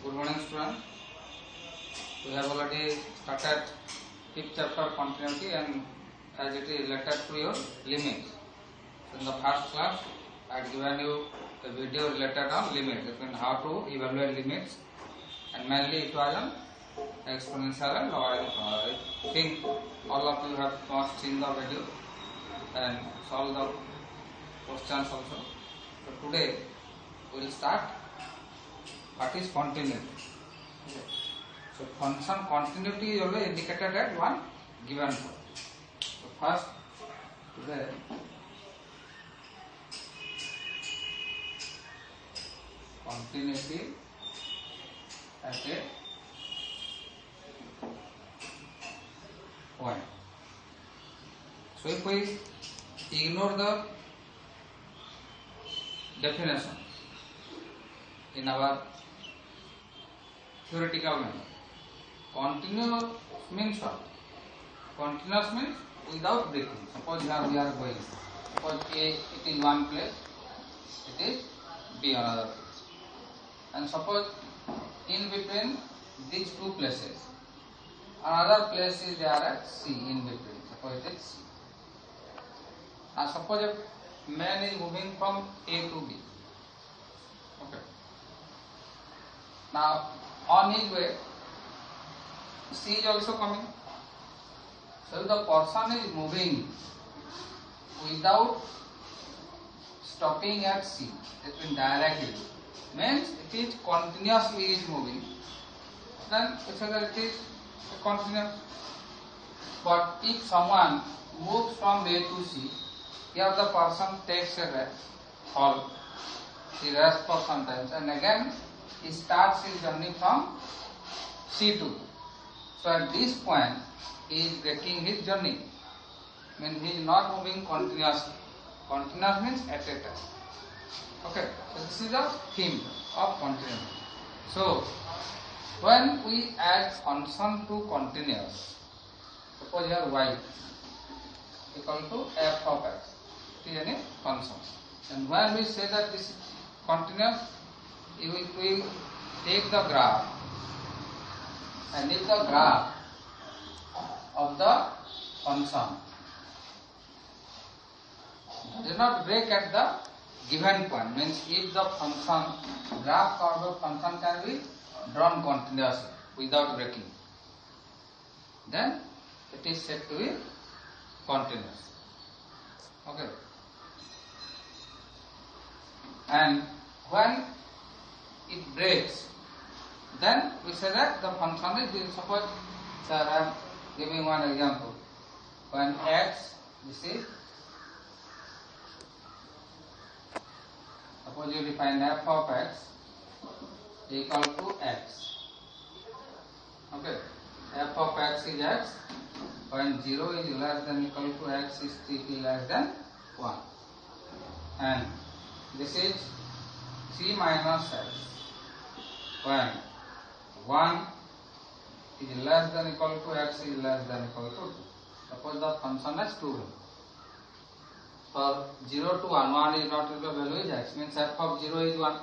Good morning, students. We have already started fifth chapter continuity, and as it is related to your limits. So in the first class, I had given you a video related on limits, that means how to evaluate limits, and mainly it was on exponential and logarithmic. I think all of you have must seen the video and solve the questions also. So today we will start what is continuity. So function continuity is always indicated at one given point. So first today continuity at a point. So if we ignore the definition in our theoretical method, continuous means what? Continuous means without breaking. Suppose here we are going. Suppose A it is one place, it is B another place. And suppose in between these two places, another place is there at C in between. Suppose it is C. Now suppose a man is moving from A to B. Okay. Now on his way, C is also coming. So if the person is moving without stopping at C, that means directly, means it is continuously is moving, then we say that it is continuous. But if someone moves from A to C, here the person takes a halt, he rests for some time, and again he starts his journey from C to B. So at this point he is breaking his journey. Means he is not moving continuously. Continuous means at a time. Okay, so this is the theme of continuity. So when we add function to continuous, suppose here y equal to f of x, it is any function. And when we say that this is continuous, we will take the graph, and if the graph of the function does not break at the given point, means if the function graph of the function can be drawn continuously without breaking, then it is said to be continuous. Okay. And when it breaks, then we say that the function is doing. Suppose, sir, I am giving one example. When x, this is, suppose you define f of x equal to x. Okay, f of x is x, when 0 is less than equal to x is t less than 1. And this is c minus x, when 1 is less than equal to x is less than equal to 2. Suppose the function is 2. For 0 to 1, 1 is not equal to value is x, means f of 0 is 1.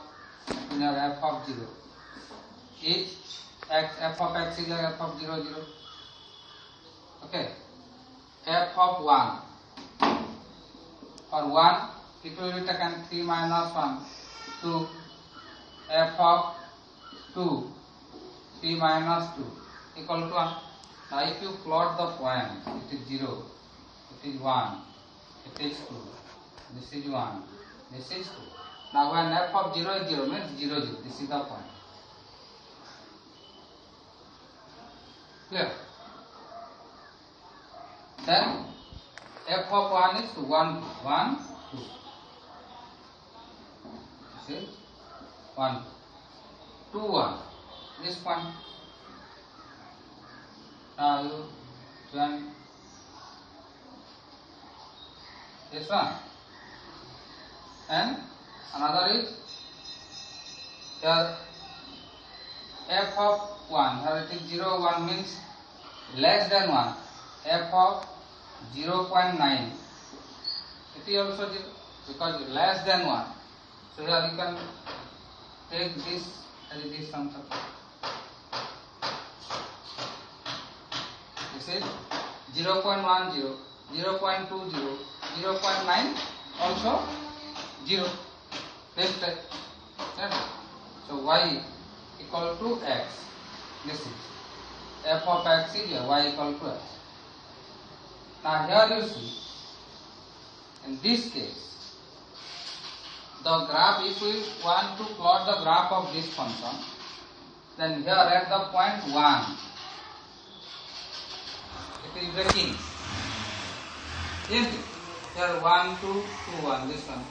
In our f of 0 is x, f of x is f of 0, 0. Okay. F of 1, for 1 it will be taken 3 minus 1, 2. F of 2, 3 minus 2 equal to 1. Now if you plot the points, it is 0, it is 1, it is 2, this is 1, this is 2. Now when f of 0 is 0, means 0, 0, this is the point. Clear? Then f of 1 is 1, 1, 2. This is 1, 2, 1. This point. Now you join this one. And another is here f of 1. Here it is 0, 1 means less than 1. F of 0.9. It is also 0 because less than 1. So here you can take this as it is function. This is 0.10, 0.20, 0.9 also 0. This type. So y equal to x. This is f of x is here, y equal to x. Now here you see, in this case, the graph, if we want to plot the graph of this function, then here at the point 1, it is breaking. Isn't it? Here 1, 2, 2, 1, this one.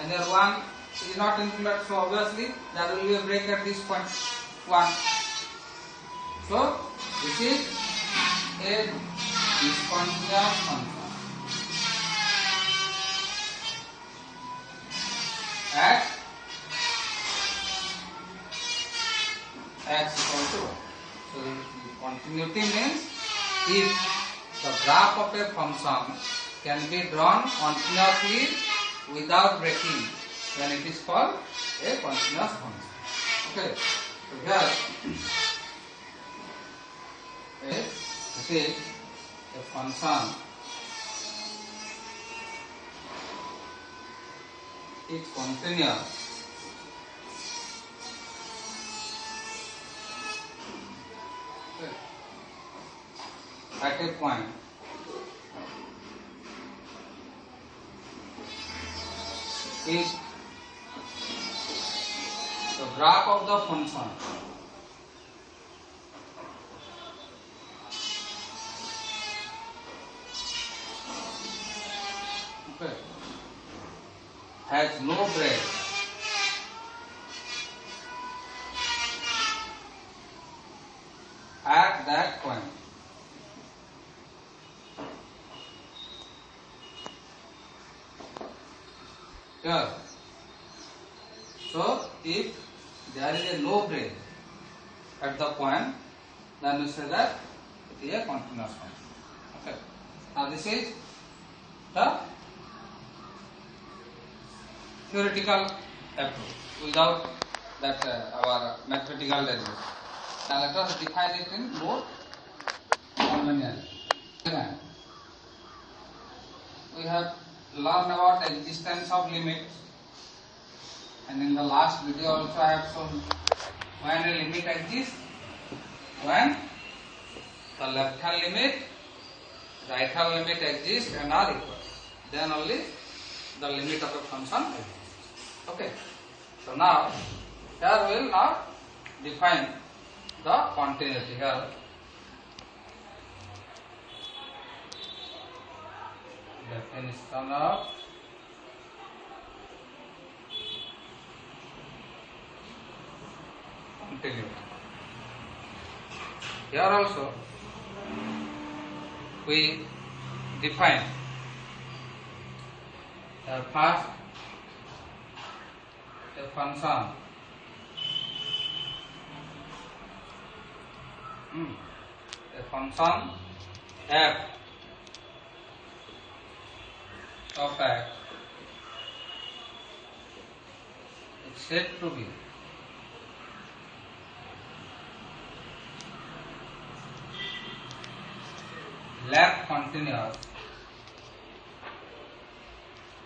And here 1 is not included, so obviously there will be a break at this point 1. So this is a discontinuous function at x equal to 1. So the continuity means if the graph of a function can be drawn continuously without breaking, then it is called a continuous function. Okay, so here this is a function is continuous at a point if the graph of the function has no break at that point. Sure. So if there is a no break at the point, then we say that it is a continuous function. Okay. Now this is the theoretical approach without that our mathematical derivation. Now let us define it in more convenient. We have learned about existence of limits, and in the last video also I have shown when a limit exists, when the left hand limit, right hand limit exists and are equal, then only the limit of a function exists. Okay, so now here we will now define the continuity. Here definition of continuity. Here also we define first a function f of x is said to be left continuous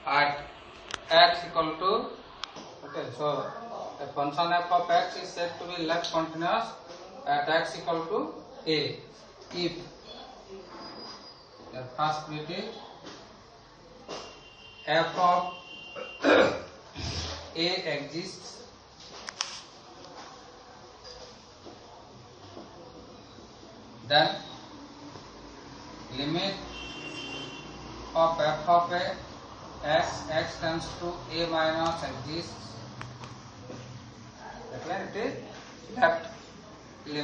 at x equal to, okay, so a function f of x is said to be left continuous at x equal to a if the first bit is f of a exists then limit of f of a x tends to a minus exists, that when it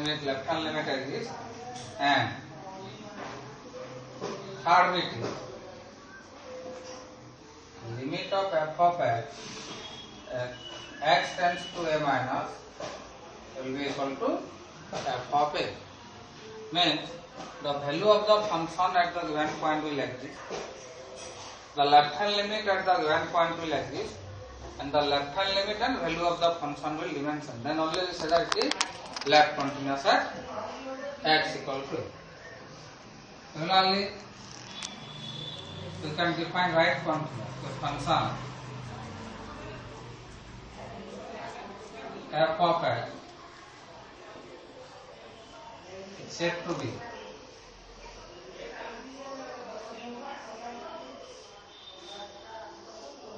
is left hand limit exists, and third bit is limit of f of x tends to a minus will be equal to f of a. Means the value of the function at the given point will exist, the left hand limit at the given point will exist, and the left hand limit and value of the function will remain same. Then only we say that it is left continuous at x equal to a. Similarly, you can define right continuous. The function f of x is said to be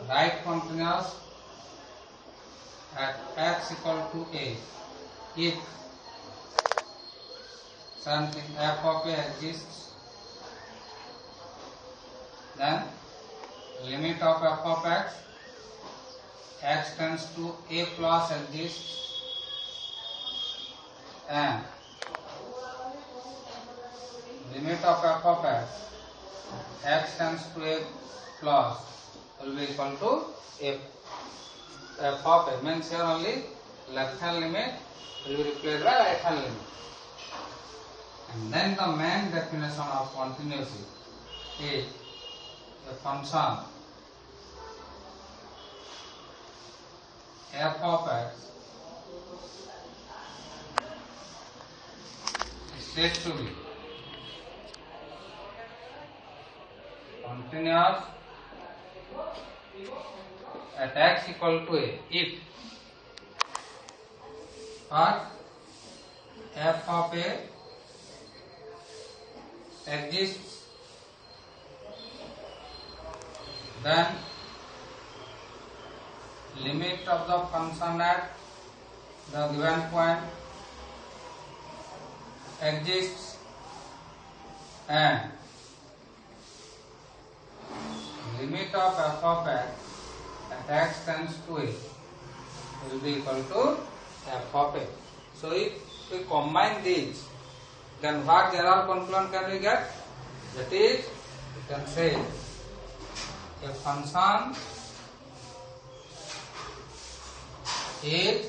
right continuous at x equal to a if something f of a exists, then limit of f of x tends to a plus exists, and limit of f of x tends to a plus will be equal to f of a. Means here only left hand limit will be replaced by right hand limit. And then the main definition of continuity is the function f of x is said to be continuous at x equal to a if first f of a exists, then limit of the function at the given point exists, and limit of f of x at x tends to a will be equal to f of a. So if we combine these, then what general conclusion can we get? That is, we can say a function is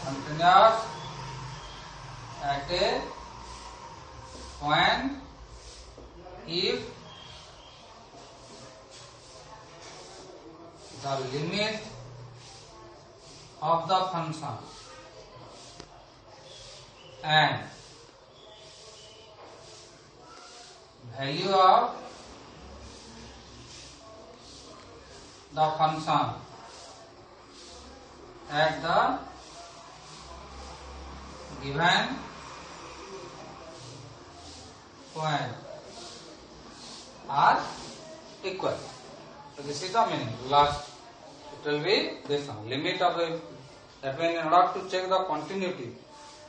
continuous at a point if the limit of the function and value of the function at the given point are equal. So this is the meaning. Last it will be this one. Limit of the, that means in order to check the continuity,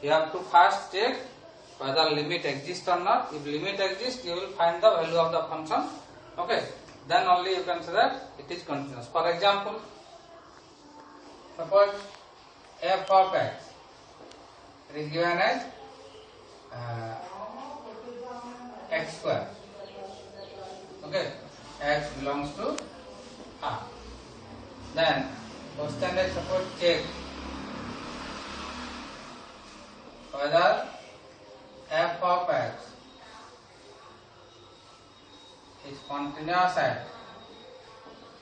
you have to first check whether limit exists or not. If limit exists, you will find the value of the function. Okay. Then only you can say that it is continuous. For example, suppose f of x is given as x square. Okay, x belongs to R. Then question is, suppose check whether f of x is continuous at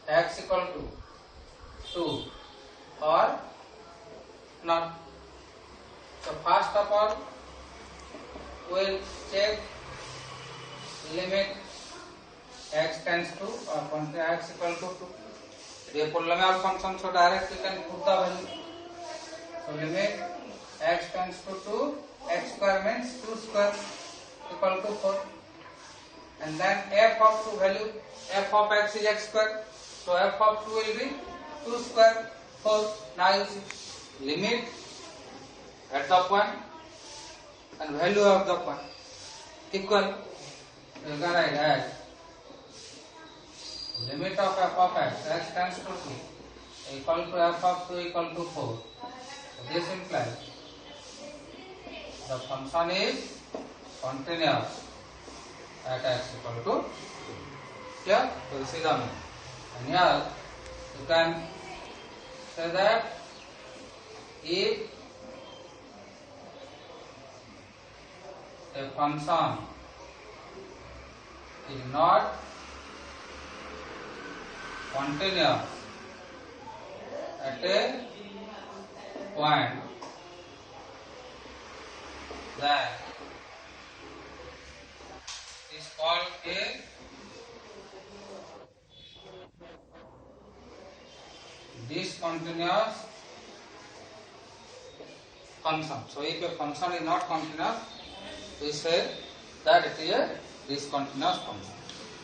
x equal to 2 or not. So first of all, we will check limit x tends to or x equal to 2. It is a polynomial function, so directly you can put the value. So limit x tends to 2, x square means 2 square equal to 4. And then f of 2 value, f of x is x square, so f of 2 will be 2 square 4. Now you see limit at the point and value of the point equal. You can write as limit of f of x tends to 2 equal to f of 2 equal to 4. So this implies the function is continuous at x equal to 2. Clear? So this is the meaning. And here you can say that if a function is not continuous at a point, then is called a discontinuous function. So if a function is not continuous, we say that it is a discontinuous function.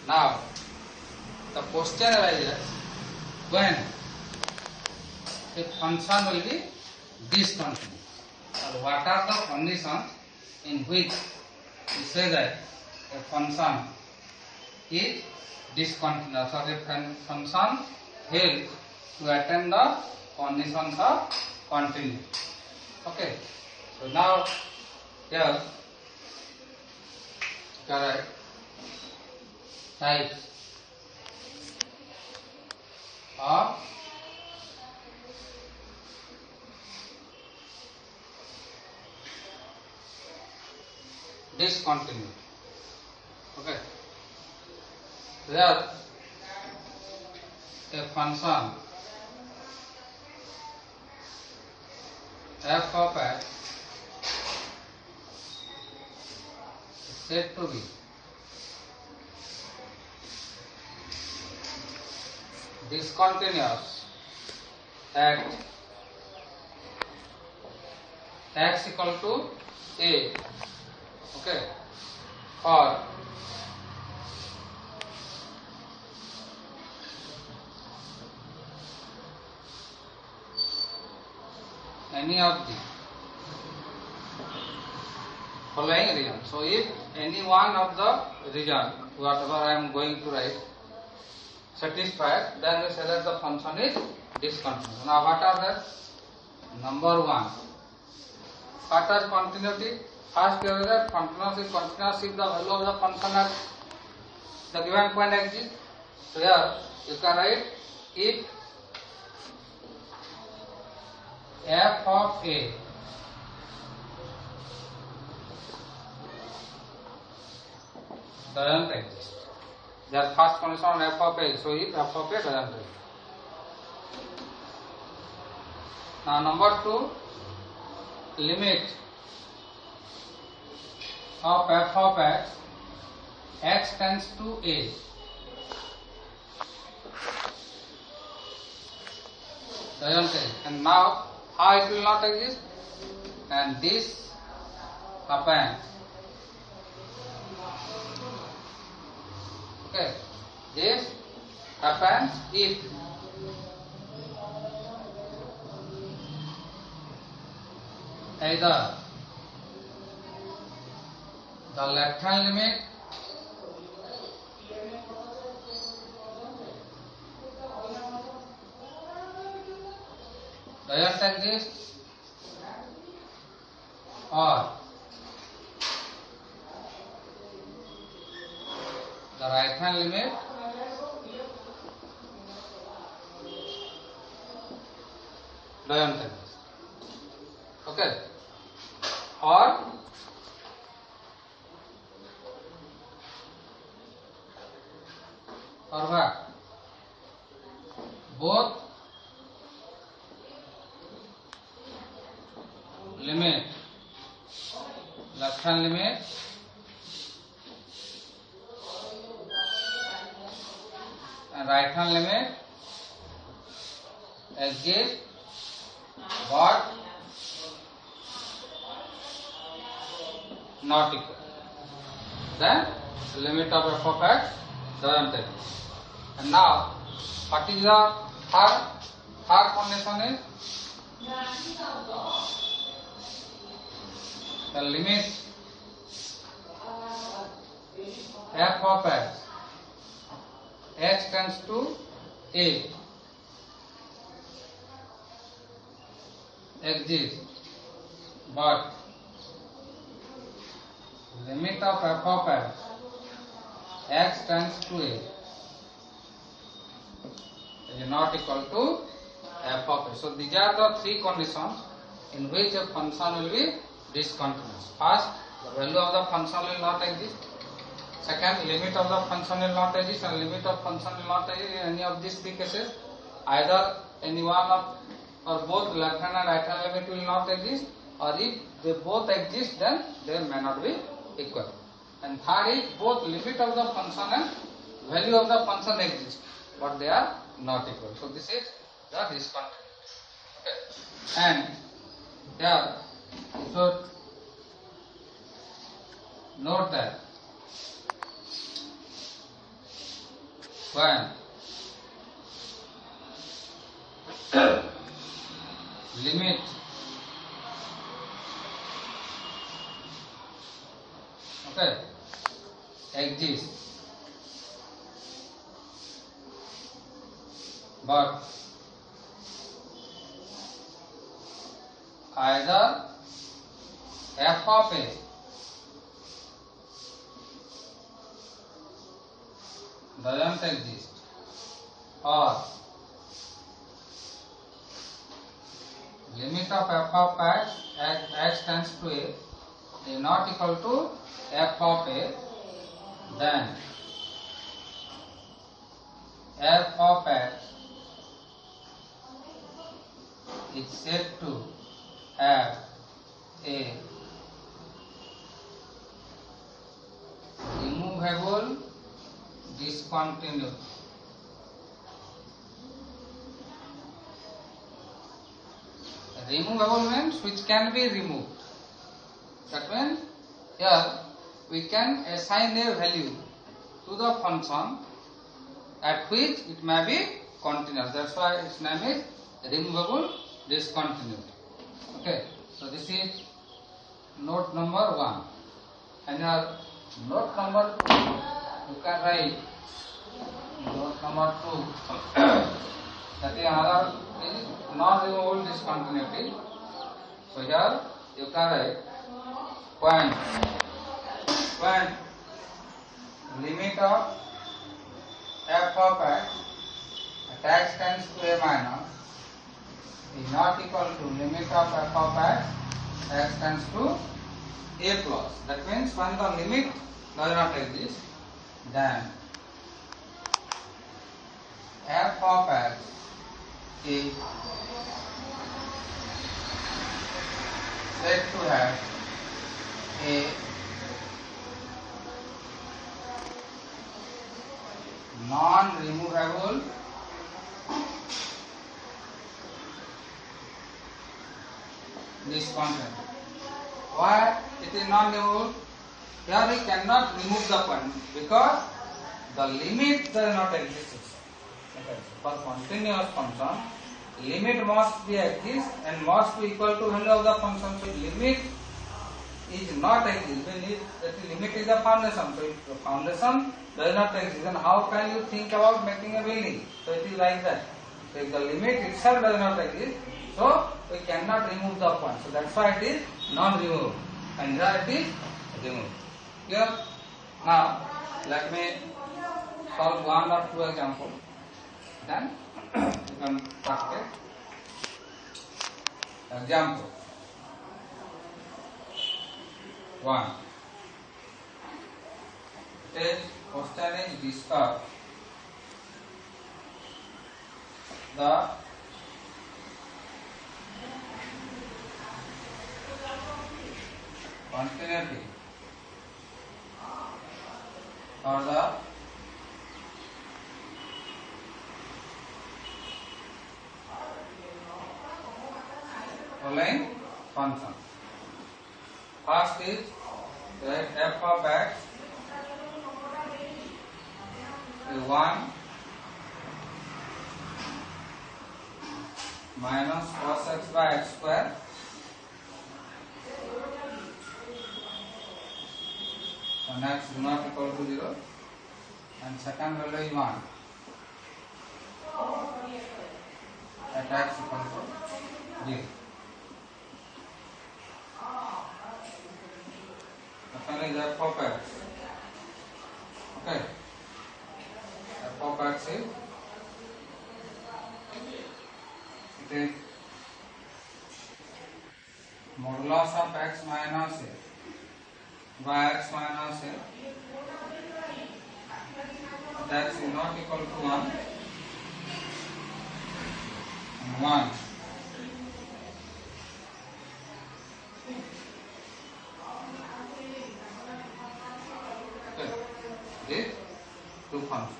Now the question arises, when a function will be discontinuous, or what are the conditions in which we say that a function is discontinuous, or a function fails to attain the conditions of continuity. Okay, so now here correct types of discontinuity. Okay, here a function f of x is said to be discontinuous at x equal to a, okay, or any of the following region. So if any one of the region, whatever I am going to write, satisfied, then we say that the function is discontinuous. Now what are that? Number one, what is continuity? First we have that continuous is continuous if the value of the function at the given point exists. So here you can write if f of a doesn't exist. Their first condition on f of a, so if f of a doesn't exist. Now number two, limit of f of x tends to a. Doesn't exist. And now how it will not exist? And this happens. Okay, this happens if either the left hand limit doesn't exist, or the right hand limit doesn't exist. Okay, or what? Both limit, left hand limit and right hand limit exist, but not equal. Then the limit of f of x doesn't exist. And now what is the third condition is the limit f of x tends to a exists, but limit of f of x tends to a is not equal to f of a. So these are the three conditions in which a function will be discontinuous. First, the value of the function will not exist. Second, limit of the function will not exist, and limit of function will not exist in any of these three cases. Either any one of or both left hand and right hand limit will not exist, or if they both exist, then they may not be equal. And third is both limit of the function and value of the function exist, but they are not equal. So this is the discontinuity. Okay. And here you should note that when limit exists, but either f of a doesn't exist or limit of f of x tends to a is not equal to f of a, then f of x is said to have a removable discontinuity. Removable means which can be removed. That means here we can assign a value to the function at which it may be continuous. That's why its name is removable discontinuity. Okay, so this is note number 1. And your note number 2, you can write note number 2. That is another is non-removable discontinuity. So here you can write when limit of f of x tends to a minus is not equal to limit of f of x tends to a plus. That means when the limit does not exist, then f of x is said to have a non-removable discontinuity. Why it is non-removable? Here we cannot remove the point because the limit does not exist. Okay. For continuous function, limit must be exist and must be equal to value of the function. So limit is not exist. The limit is the foundation. So if the foundation does not exist, then how can you think about making a building? So it is like that. So if the limit itself does not exist, so we cannot remove the point. So that's why it is non-removable. And here it is removed. Clear? Now let me solve one or two examples. Then you can practice. Example 1. Today's question is discuss the continuity for the following function. First is that f of x is 1 minus cos x by x square and x is not equal to 0, and second value is 1 at x equal to 0. Second is f of x. Okay, f of x is it is modulus of x minus a by x minus a x is not equal to 1 and 1. Okay. These two functions.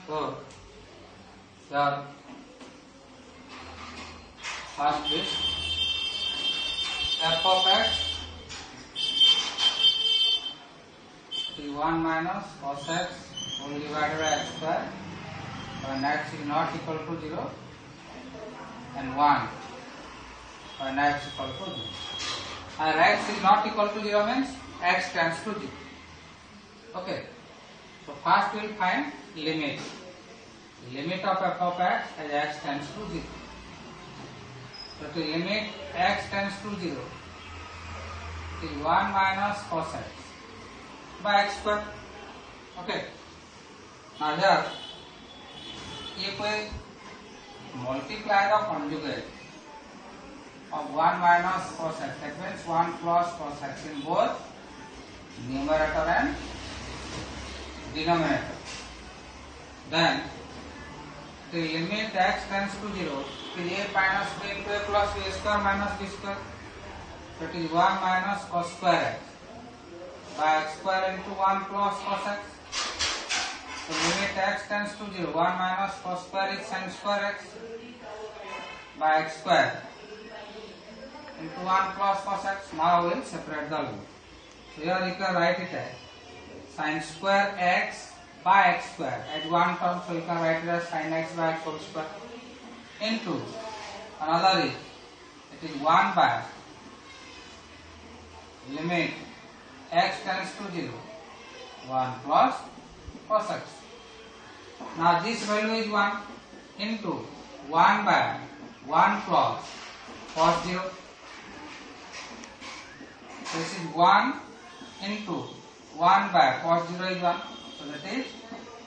So here first is f of x is 1 minus cos x whole divided by x square when x is not equal to 0 and 1 when x is equal to 0. And x is not equal to 0 means x tends to 0. Okay. So first we will find limit. The limit of f of x as x tends to 0. So to limit x tends to 0 is 1 minus cos x by x square. Okay. Now here, if we multiply the conjugate of 1 minus cos x, that means 1 plus cos x in both numerator and denominator, then the limit x tends to 0 is a minus b into a plus b square minus b square. So it is 1 minus cos square x by x square into 1 plus cos x. So limit x tends to 0, 1 minus cos square is sin square x by x square into 1 plus cos x. Now we will separate the limit. So here you can write it as sin square x by x square at one term, so you can write it as sin x by x whole square into another is it is 1 by limit x tends to 0, 1 plus cos x. Now this value is 1 into 1 by 1 plus cos 0. This is 1 into 1 by cos 0 is 1. So that is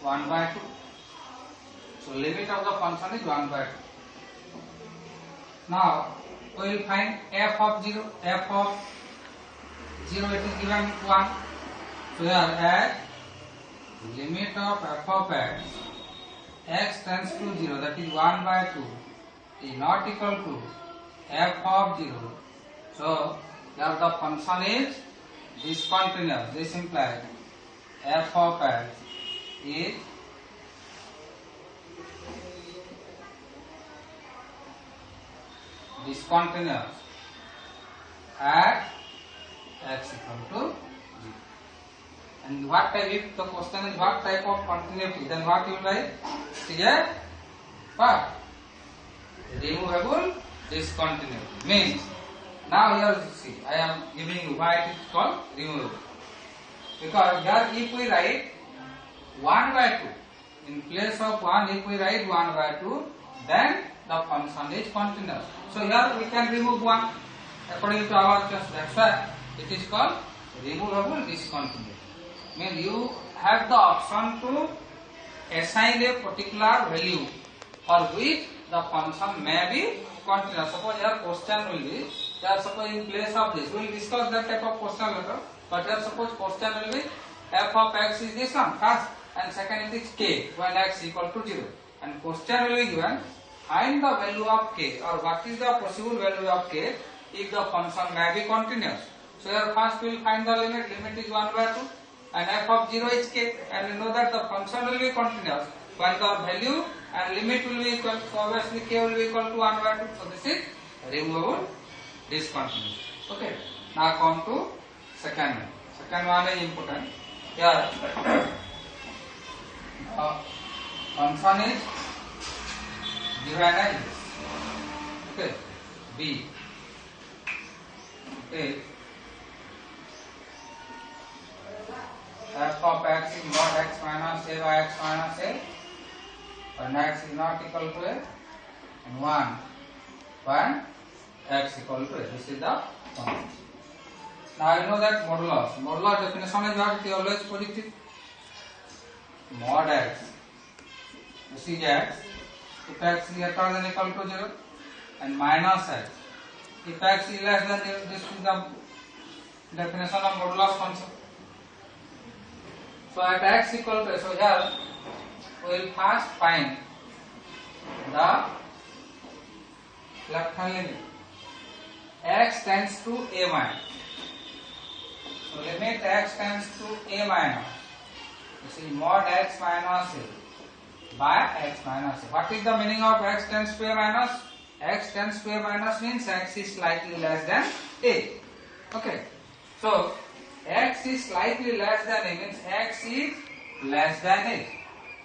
1 by 2. So limit of the function is 1 by 2. Now we will find f of 0. F of 0 it is given 1. So here at limit of f of x tends to 0, that is 1 by 2 is not equal to f of 0. So here the function is discontinuous. This implies f of x is discontinuous at x equal to 0. And what type, if the question is what type of continuity, then what you will write? It is a what? Removable discontinuity. Means, now here you see, I am giving you why it is called removable. Because here if we write 1 by 2, in place of 1 if we write 1 by 2, then the function is continuous. So here we can remove 1 according to our choice. That's why it is called removable discontinuity. Means you have the option to assign a particular value for which the function may be continuous. Suppose here question will be, here suppose in place of this, we will discuss that type of question later, but here suppose question will be f of x is this one first, and second is k when x equal to 0, and question will be given find the value of k, or what is the possible value of k if the function may be continuous. So here first we will find the limit. Limit is 1 by 2 and f of 0 is k, and we know that the function will be continuous when the value and limit will be equal. So obviously k will be equal to 1 by 2. So this is removable discontinuity. Okay. Now come to second one. Second one is important. Here function is given as this. Okay. B. Okay. F of x is not x minus a by x minus a, when x is not equal to a, and 1 when x equal to a. This is the function. Now you know that modulus. Modulus definition is what? It is always positive. Mod x. This is x. If x is greater than equal to 0, and minus x. If x is less than 0, this is the definition of modulus function. So at x equal to, so here we will first find the left hand limit. X tends to a minus. So limit x tends to a minus. This is mod x minus a by x minus a. What is the meaning of x tends to a minus? X tends to a minus means x is slightly less than a. Okay. So x is slightly less than a means x is less than a.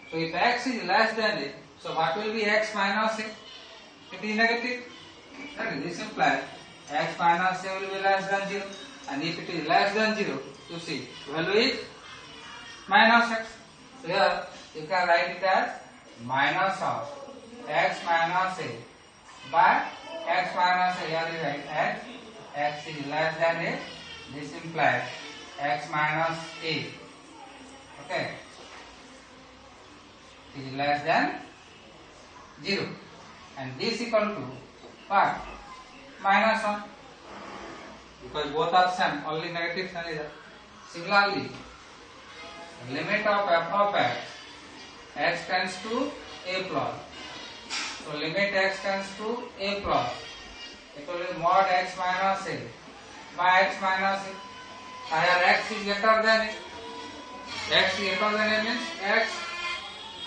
So if x is less than a, so what will be x minus a? It is negative. That is, this implies x minus a will be less than 0. And if it is less than 0, you see, value is minus x. So here you can write it as minus of x minus a by x minus a. Here you write x is less than a. This implies x minus a. Okay. It is less than 0. And this equal to what? Minus 1. Because both are same, only negative sign is there. Similarly, limit of f of x tends to a plus. So limit x tends to a plus. It will be mod x minus a by x minus a. Here x is greater than a. X is greater than a means x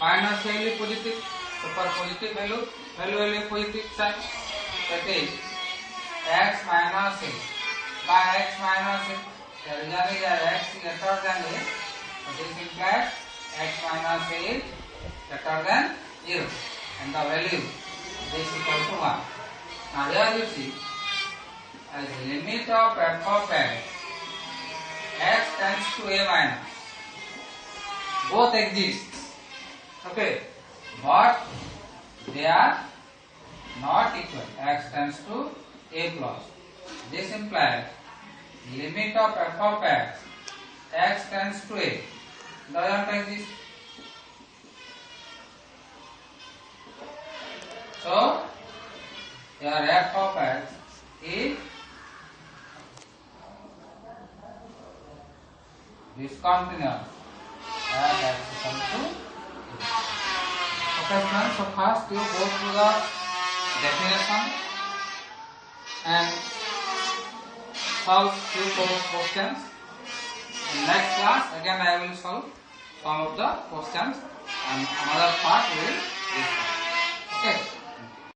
minus a will be positive. So for positive value will be positive sign. That is x minus a by x minus a. The result is x is greater than a. So this implies x minus a is greater than 0. And the value is equal to 1. Now here you see, as limit of f of x tends to a minus. Both exist. Okay. But they are not equal. X tends to a plus. This implies limit of f of x tends to a doesn't exist. So your f of x is discontinuous at x equal to a. Okay friends, so first you go through the definition and solve few questions. In next class again I will solve some of the questions and another part we will discuss. Okay.